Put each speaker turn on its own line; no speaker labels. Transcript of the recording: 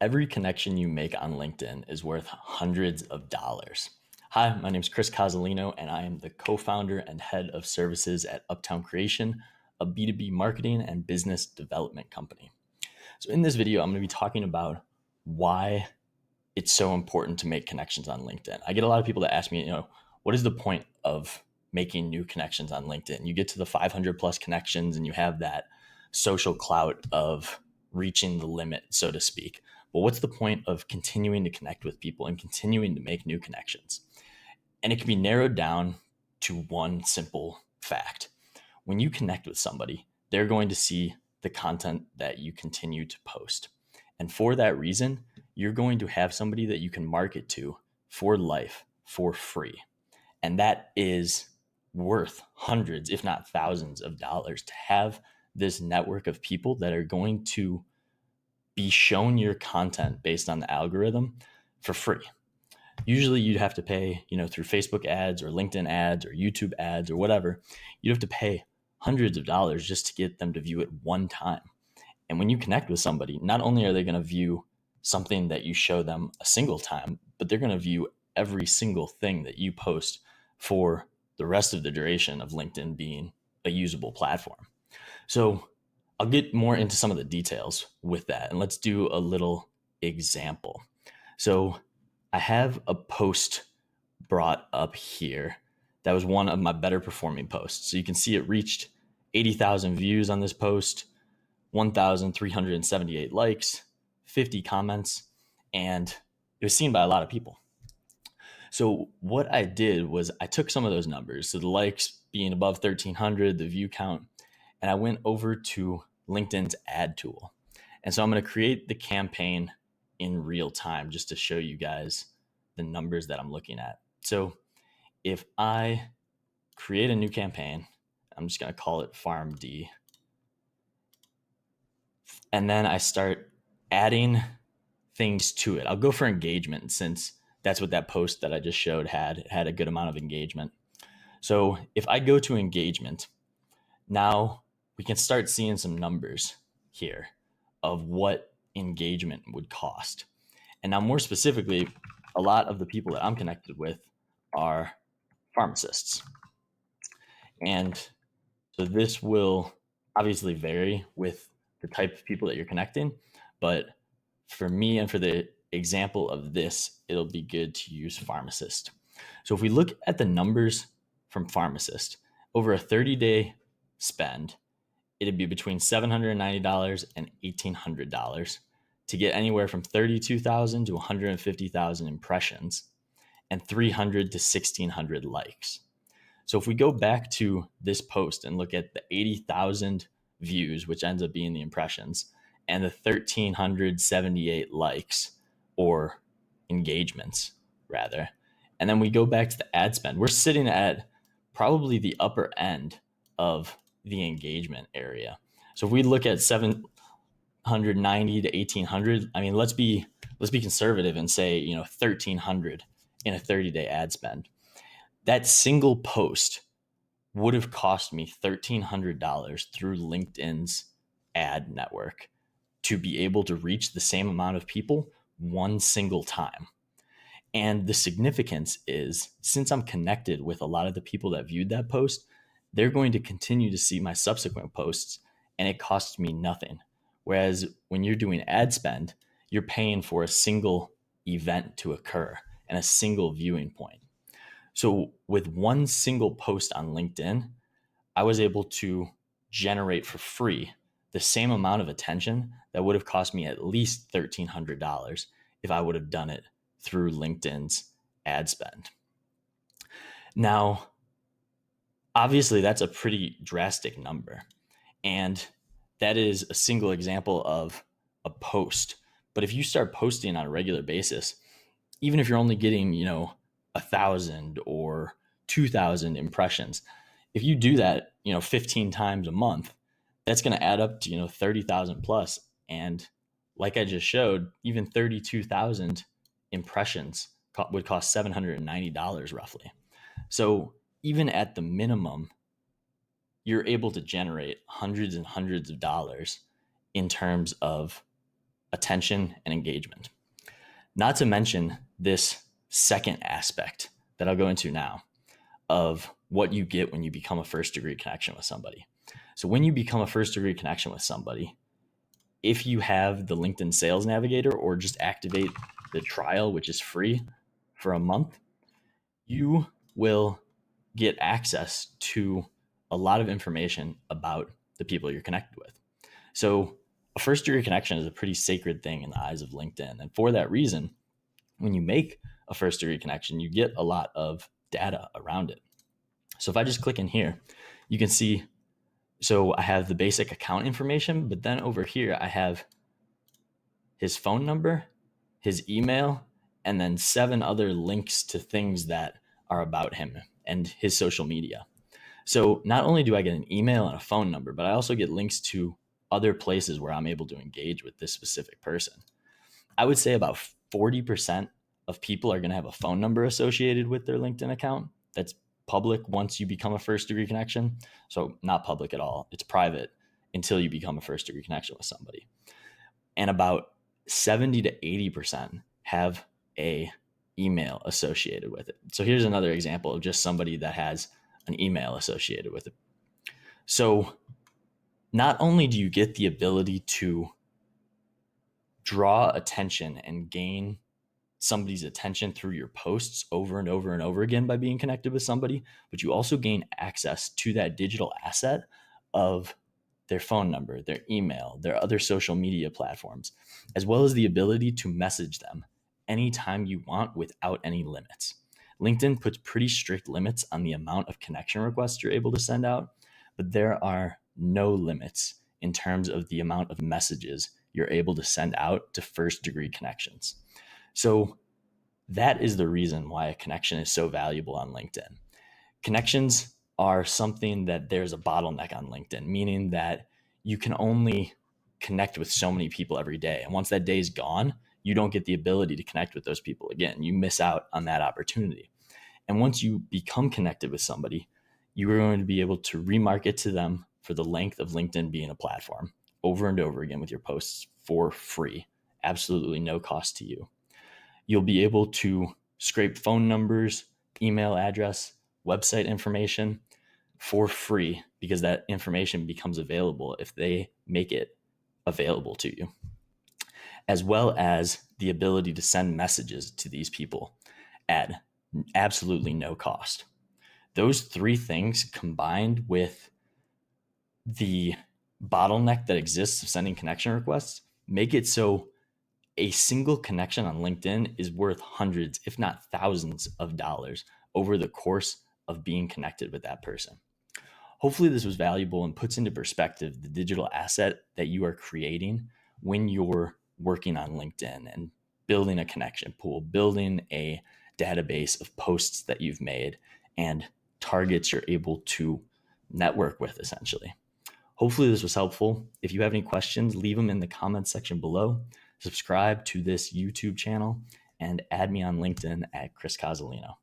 Every connection you make on LinkedIn is worth hundreds of dollars. Hi, my name is Chris Cozzolino, and I am the co founder and head of services at Uptown Creation, a B2B marketing and business development company. So, in this video, I'm going to be talking about why it's so important to make connections on LinkedIn. I get a lot of people that ask me, what is the point of making new connections on LinkedIn? You get to the 500 plus connections and you have that social clout of reaching the limit, so to speak. But what's the point of continuing to connect with people and continuing to make new connections? And it can be narrowed down to one simple fact. When you connect with somebody, they're going to see the content that you continue to post. And for that reason, you're going to have somebody that you can market to for life for free. And that is worth hundreds, if not thousands of dollars to have this network of people that are going to be shown your content based on the algorithm for free. Usually you'd have to pay, through Facebook ads or LinkedIn ads or YouTube ads or whatever. You'd have to pay hundreds of dollars just to get them to view it one time. And when you connect with somebody, not only are they going to view something that you show them a single time, but they're going to view every single thing that you post for the rest of the duration of LinkedIn being a usable platform. So I'll get more into some of the details with that, and let's do a little example. So I have a post brought up here that was one of my better performing posts. So you can see it reached 80,000 views on this post, 1,378 likes, 50 comments, and it was seen by a lot of people. So what I did was I took some of those numbers, so the likes being above 1,300, the view count, and I went over to LinkedIn's ad tool. And so I'm going to create the campaign in real time just to show you guys the numbers that I'm looking at. So if I create a new campaign, I'm just going to call it Farm D. And then I start adding things to it. I'll go for engagement since that's what that post that I just showed had. It had a good amount of engagement. So if I go to engagement, now we can start seeing some numbers here of what engagement would cost. And now more specifically, a lot of the people that I'm connected with are pharmacists. And so this will obviously vary with the type of people that you're connecting. But for me and for the example of this, it'll be good to use pharmacist. So if we look at the numbers from pharmacist, over a 30-day spend, it'd be between $790 and $1,800 to get anywhere from 32,000 to 150,000 impressions and 300 to 1,600 likes. So if we go back to this post and look at the 80,000 views, which ends up being the impressions, and the 1,378 likes or engagements rather, and then we go back to the ad spend, we're sitting at probably the upper end of the engagement area. So if we look at 790 to 1,800, I mean, let's be conservative and say, 1,300 in a 30-day ad spend. That single post would have cost me $1,300 through LinkedIn's ad network to be able to reach the same amount of people one single time. And the significance is, since I'm connected with a lot of the people that viewed that post, they're going to continue to see my subsequent posts, and it costs me nothing. Whereas when you're doing ad spend, you're paying for a single event to occur and a single viewing point. So with one single post on LinkedIn, I was able to generate for free the same amount of attention that would have cost me at least $1,300 if I would have done it through LinkedIn's ad spend. Now, obviously, that's a pretty drastic number. And that is a single example of a post. But if you start posting on a regular basis, even if you're only getting, 1,000 or 2,000 impressions, if you do that, 15 times a month, that's going to add up to, 30,000 plus. And like I just showed, even 32,000 impressions would cost $790 roughly. So even at the minimum, you're able to generate hundreds and hundreds of dollars in terms of attention, and engagement. Not to mention this second aspect that I'll go into now of what you get when you become a first degree connection with somebody. So when you become a first degree connection with somebody, if you have the LinkedIn Sales Navigator or just activate the trial, which is free for a month, you will get access to a lot of information about the people you're connected with. So a first degree connection is a pretty sacred thing in the eyes of LinkedIn. And for that reason, when you make a first degree connection, you get a lot of data around it. So if I just click in here, you can see, so I have the basic account information, but then over here, I have his phone number, his email, and then 7 other links to things that are about him and his social media. So not only do I get an email and a phone number, but I also get links to other places where I'm able to engage with this specific person. I would say about 40% of people are going to have a phone number associated with their LinkedIn account. That's public once you become a first degree connection. So not public at all. It's private until you become a first degree connection with somebody. And about 70 to 80% have a email associated with it. So here's another example of just somebody that has an email associated with it. So not only do you get the ability to draw attention and gain somebody's attention through your posts over and over and over again by being connected with somebody, but you also gain access to that digital asset of their phone number, their email, their other social media platforms, as well as the ability to message them anytime you want without any limits. LinkedIn puts pretty strict limits on the amount of connection requests you're able to send out, but there are no limits in terms of the amount of messages you're able to send out to first degree connections. So that is the reason why a connection is so valuable on LinkedIn. Connections are something that there's a bottleneck on LinkedIn, meaning that you can only connect with so many people every day. And once that day is gone, you don't get the ability to connect with those people again. You miss out on that opportunity. And once you become connected with somebody, you are going to be able to remarket to them for the length of LinkedIn being a platform over and over again with your posts for free, absolutely no cost to you. You'll be able to scrape phone numbers, email address, website information for free because that information becomes available if they make it available to you, as well as the ability to send messages to these people at absolutely no cost. Those 3 things combined with the bottleneck that exists of sending connection requests make it so a single connection on LinkedIn is worth hundreds, if not thousands of dollars over the course of being connected with that person. Hopefully this was valuable and puts into perspective the digital asset that you are creating when you're working on LinkedIn and building a connection pool, building a database of posts that you've made and targets you're able to network with essentially. Hopefully this was helpful. If you have any questions, leave them in the comments section below. Subscribe to this YouTube channel and add me on LinkedIn at Chris Cozzolino.